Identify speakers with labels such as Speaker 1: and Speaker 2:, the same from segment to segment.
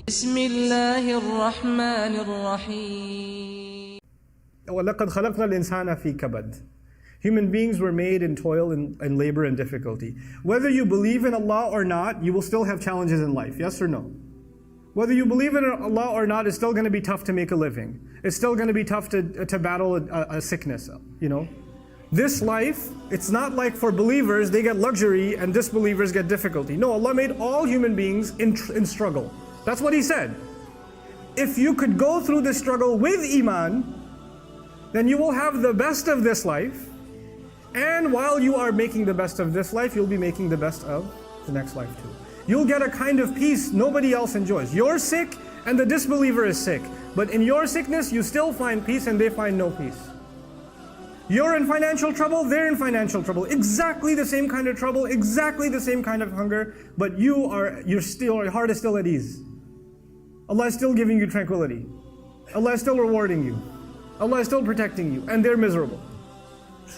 Speaker 1: بسم الله الرحمن الرحيم.
Speaker 2: وَلَقَدْ خَلَقْنَا الْإِنسَانَ فِي كَبَدٍ. Human beings were made in toil and labor and difficulty. Whether you believe in Allah or not, you will still have challenges in life, yes or no? Whether you believe in Allah or not, it's still going to be tough to make a living. It's still going to be tough to battle a sickness, you know? This life, it's not like for believers, they get luxury and disbelievers get difficulty. No, Allah made all human beings in struggle. That's what He said. If you could go through this struggle with Iman, then you will have the best of this life. And while you are making the best of this life, you'll be making the best of the next life too. You'll get a kind of peace nobody else enjoys. You're sick and the disbeliever is sick. But in your sickness, you still find peace and they find no peace. You're in financial trouble, they're in financial trouble. Exactly the same kind of trouble, exactly the same kind of hunger, but your heart is still at ease. Allah is still giving you tranquility. Allah is still rewarding you. Allah is still protecting you, and they're miserable.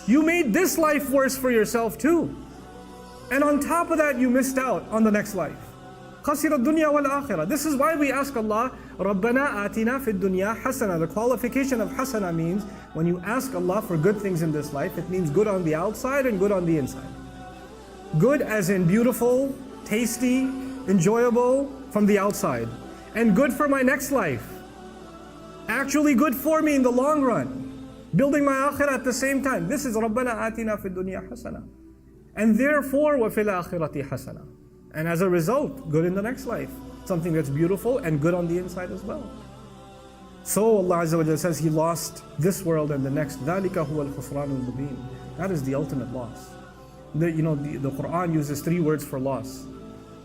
Speaker 2: You made this life worse for yourself too. And on top of that, you missed out on the next life. خَسِرَ الدُّنْيَا وَالْآخِرَةِ. This is why we ask Allah, رَبَّنَا آتِنَا فِي الدُّنْيَا حَسَنَةً. The qualification of hasana means, when you ask Allah for good things in this life, it means good on the outside and good on the inside. Good as in beautiful, tasty, enjoyable from the outside. And good for my next life. Actually good for me in the long run. Building my akhirah at the same time. This is رَبَّنَا آتِنَا فِي الدُّنْيَا حَسَنَةً. And therefore, وَفِي الْآخِرَةِ حَسَنَةً. And as a result, good in the next life. Something that's beautiful and good on the inside as well. So Allah Azza wa Jalla says He lost this world and the next. ذَلِكَ هُوَ الْخُسْرَانُ الْمُبِينُ. That is the ultimate loss. The Quran uses 3 words for loss.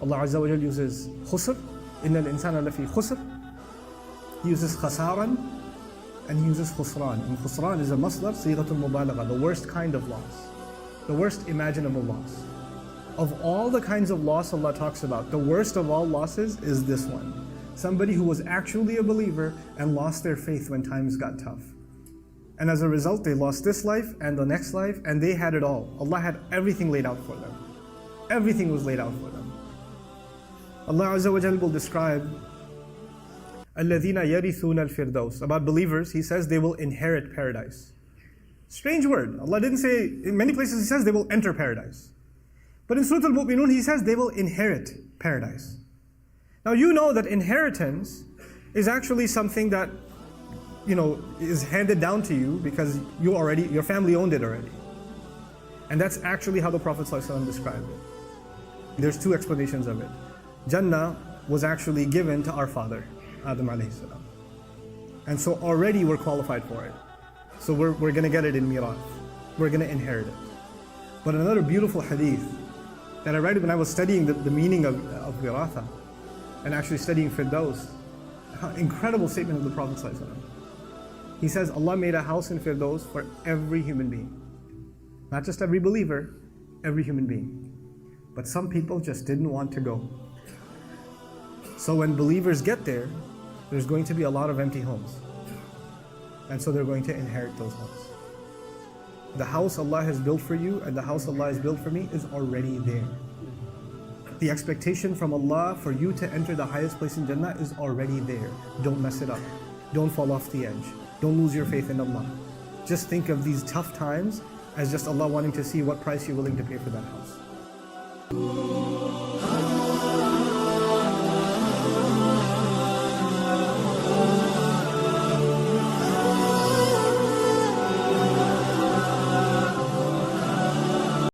Speaker 2: Allah Azza wa Jalla uses khusr. إِنَّ الْإِنسَانَ لَفِي خُسْرٍ. He uses khasaran and He uses khusran. And khusran is a masdar, sighatul mubalagha, the worst kind of loss. The worst imaginable loss. Of all the kinds of loss Allah talks about, the worst of all losses is this one. Somebody who was actually a believer and lost their faith when times got tough. And as a result, they lost this life and the next life, and they had it all. Allah had everything laid out for them. Everything was laid out for them. Allah Azza wa Jalla will describe الَّذِينَ يَرِثُونَ الْفِرْدَوْسِ. About believers, He says they will inherit paradise. Strange word. Allah didn't say, in many places He says they will enter paradise. But in Surah Al-Mu'minun, He says they will inherit paradise. Now you know that inheritance is actually something that, is handed down to you because your family owned it already. And that's actually how the Prophet ﷺ described it. There's 2 explanations of it. Jannah was actually given to our father, Adam alayhi salam. And so already we're qualified for it. So we're going to get it in mirath. We're going to inherit it. But another beautiful hadith that I read when I was studying the meaning of wiratha and actually studying Firdaus, incredible statement of the Prophet ﷺ. He says Allah made a house in Firdaus for every human being. Not just every believer, every human being. But some people just didn't want to go. So when believers get there, there's going to be a lot of empty homes. And so they're going to inherit those homes. The house Allah has built for you and the house Allah has built for me is already there. The expectation from Allah for you to enter the highest place in Jannah is already there. Don't mess it up. Don't fall off the edge. Don't lose your faith in Allah. Just think of these tough times as just Allah wanting to see what price you're willing to pay for that house.